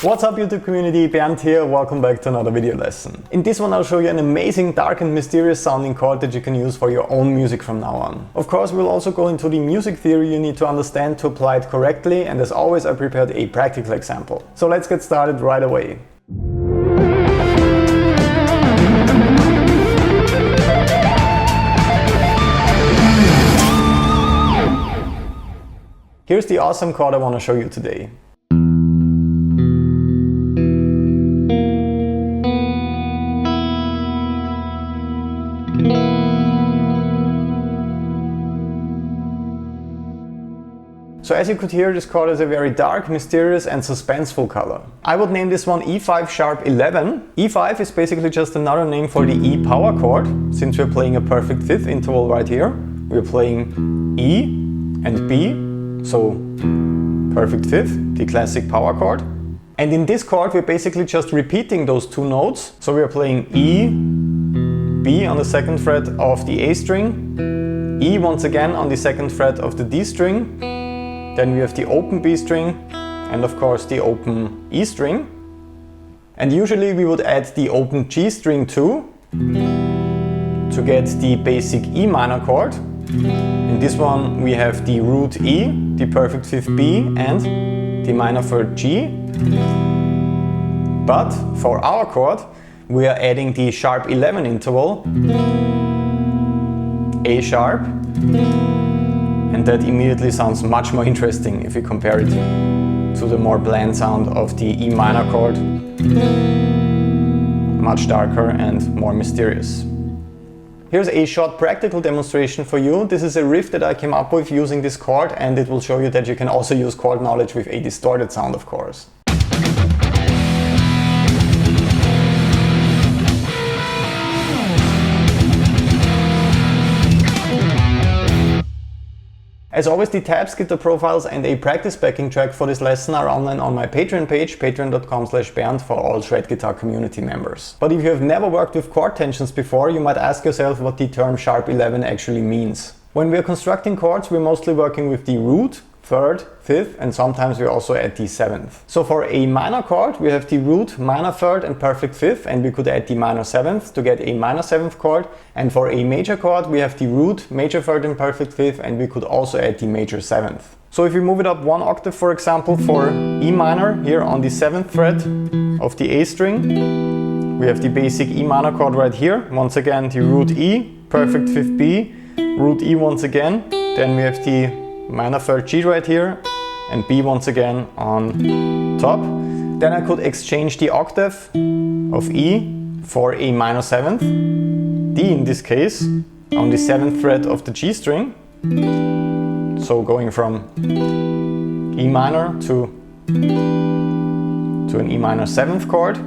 What's up YouTube community, Bernd here, welcome back to another video lesson. In this one I'll show you an amazing dark and mysterious sounding chord that you can use for your own music from now on. Of course we'll also go into the music theory you need to understand to apply it correctly, and as always I prepared a practical example. So let's get started right away. Here's the awesome chord I want to show you today. So as you could hear, this chord has a very dark, mysterious and suspenseful color. I would name this one E5 sharp 11. E5 is basically just another name for the E power chord, since we're playing a perfect fifth interval right here. We're playing E and B, so perfect fifth, the classic power chord. And in this chord we're basically just repeating those two notes. So we're playing E, B on the second fret of the A string, E once again on the second fret of the D string. Then we have the open B string and of course the open E string. And usually we would add the open G string too to get the basic E minor chord. In this one we have the root E, the perfect fifth B and the minor third G. But for our chord we are adding the sharp 11 interval, A sharp. And that immediately sounds much more interesting if you compare it to the more bland sound of the E minor chord. Much darker and more mysterious. Here's a short practical demonstration for you. This is a riff that I came up with using this chord, and it will show you that you can also use chord knowledge with a distorted sound, of course. As always, the tabs, guitar profiles and a practice backing track for this lesson are online on my Patreon page, patreon.com/Bernd, for all shred guitar community members. But if you have never worked with chord tensions before, you might ask yourself what the term sharp 11 actually means. When we are constructing chords, we're mostly working with the root, third, fifth, and sometimes we also add the seventh. So for a minor chord we have the root, minor third and perfect fifth, and we could add the minor seventh to get a minor seventh chord. And for a major chord we have the root, major third and perfect fifth, and we could also add the major seventh. So if we move it up one octave, for example, for E minor here on the 7th fret of the A string, we have the basic E minor chord right here. Once again the root E, perfect fifth B, root E once again, then we have the minor third G right here and B once again on top. Then I could exchange the octave of E for a minor seventh, D in this case, on the 7th fret of the G string. So going from E minor to an E minor 7th chord,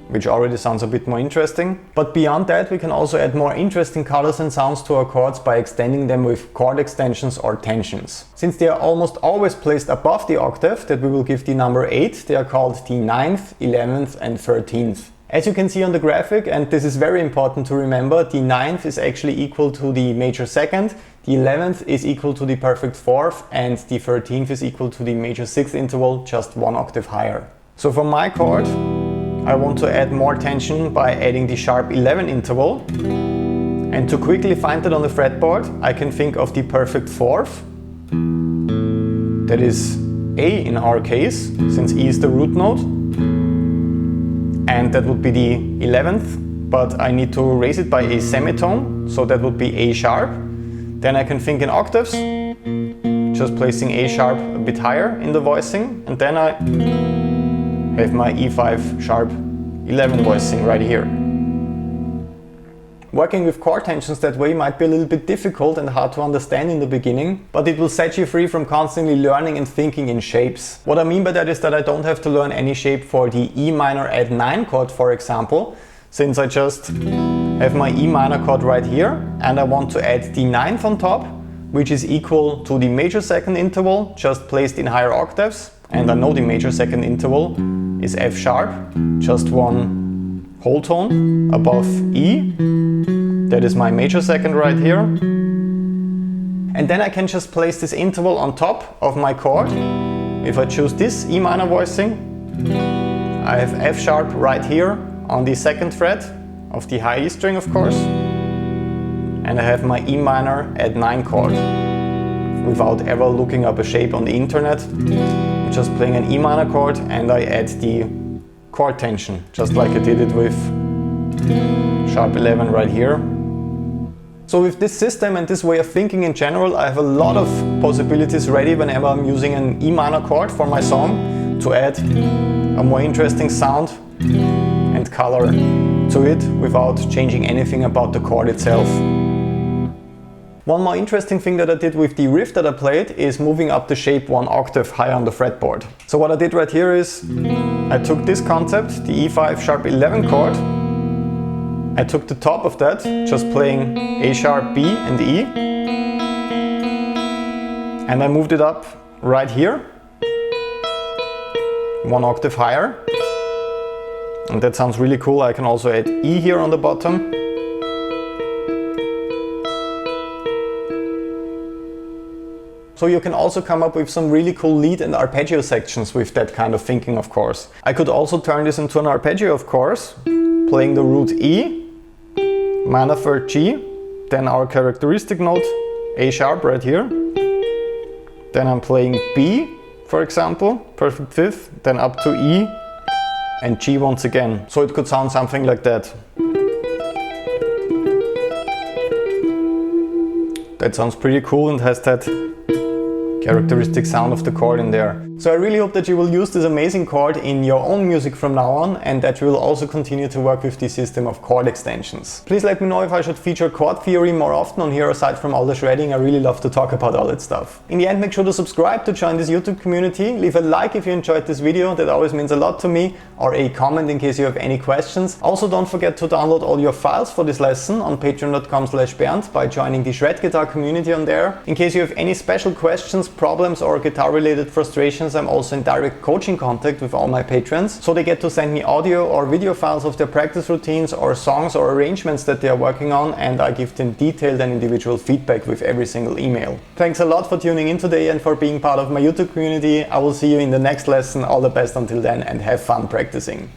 which already sounds a bit more interesting. But beyond that we can also add more interesting colors and sounds to our chords by extending them with chord extensions or tensions. Since they are almost always placed above the octave that we will give the number 8, they are called the 9th, 11th and 13th. As you can see on the graphic, and this is very important to remember, the 9th is actually equal to the major second, the 11th is equal to the perfect fourth, and the 13th is equal to the major sixth interval, just one octave higher. So for my chord I want to add more tension by adding the sharp 11 interval, and to quickly find that on the fretboard I can think of the perfect fourth, that is A in our case, since E is the root note, and that would be the 11th, but I need to raise it by a semitone, so that would be A sharp. Then I can think in octaves, just placing A sharp a bit higher in the voicing, and then I have my E5 sharp 11 voicing right here. Working with chord tensions that way might be a little bit difficult and hard to understand in the beginning, but it will set you free from constantly learning and thinking in shapes. What I mean by that is that I don't have to learn any shape for the E minor add 9 chord, for example, since I just have my E minor chord right here and I want to add the 9th on top, which is equal to the major second interval, just placed in higher octaves. And I know the major second interval is F sharp, just one whole tone above E. That is my major second right here. And then I can just place this interval on top of my chord. If I choose this E minor voicing, I have F sharp right here on the second fret of the high E string, of course. And I have my E minor at 9 chord. Without ever looking up a shape on the internet, I'm just playing an E minor chord and I add the chord tension, just like I did it with sharp 11 right here. So with this system and this way of thinking in general, I have a lot of possibilities ready whenever I'm using an E minor chord for my song to add a more interesting sound and color to it without changing anything about the chord itself. One more interesting thing that I did with the riff that I played is moving up the shape 1 octave higher on the fretboard. So what I did right here is I took this concept, the E5 sharp 11 chord, I took the top of that, just playing A sharp, B and E, and I moved it up right here, 1 octave higher, and that sounds really cool. I can also add E here on the bottom. So you can also come up with some really cool lead and arpeggio sections with that kind of thinking, of course. I could also turn this into an arpeggio, of course, playing the root E, minor third G, then our characteristic note A sharp right here, then I'm playing B, for example, perfect fifth, then up to E and G once again. So it could sound something like that. That sounds pretty cool and has that characteristic sound of the chord in there. So I really hope that you will use this amazing chord in your own music from now on and that you will also continue to work with the system of chord extensions. Please let me know if I should feature chord theory more often on here aside from all the shredding. I really love to talk about all that stuff. In the end, make sure to subscribe to join this YouTube community. Leave a like if you enjoyed this video, that always means a lot to me, or a comment in case you have any questions. Also don't forget to download all your files for this lesson on patreon.com/Bernd by joining the shred guitar community on there. In case you have any special questions, problems or guitar related frustrations, I'm also in direct coaching contact with all my patrons, so they get to send me audio or video files of their practice routines or songs or arrangements that they are working on, and I give them detailed and individual feedback with every single email. Thanks a lot for tuning in today and for being part of my YouTube community. I will see you in the next lesson. All the best until then and have fun practicing.